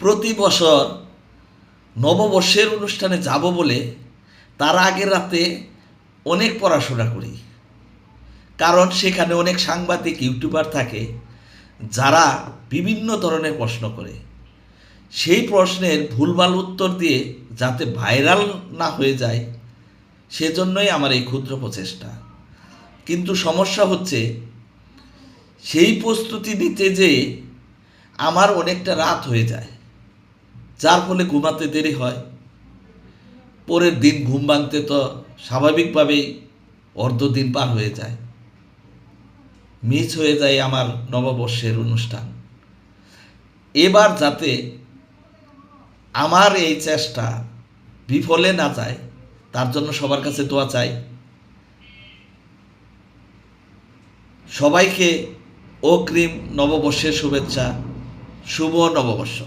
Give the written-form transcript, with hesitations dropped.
প্রতি বছর নববর্ষের অনুষ্ঠানে যাব বলে তার আগের রাতে অনেক পড়াশোনা করি, কারণ সেখানে অনেক সাংবাদিক ইউটিউবার থাকে যারা বিভিন্ন ধরনের প্রশ্ন করে। সেই প্রশ্নের ভুলভাল উত্তর দিয়ে যাতে ভাইরাল না হয়ে যায়, সেজন্যই আমার এই ক্ষুদ্র প্রচেষ্টা। কিন্তু সমস্যা হচ্ছে, সেই প্রস্তুতি নিতে যেয়ে আমার অনেকটা রাত হয়ে যায়, যার ফলে ঘুমাতে দেরি হয়। পরের দিন ঘুম ভাঙতে তো স্বাভাবিকভাবেই অর্ধদিন পার হয়ে যায়, মিস হয়ে যায় আমার নববর্ষের অনুষ্ঠান। এবার যাতে আমার এই চেষ্টা বিফলে না যায়, তার জন্য সবার কাছে দোয়া চাই। সবাইকে অগ্রিম নববর্ষের শুভেচ্ছা, শুভ নববর্ষ।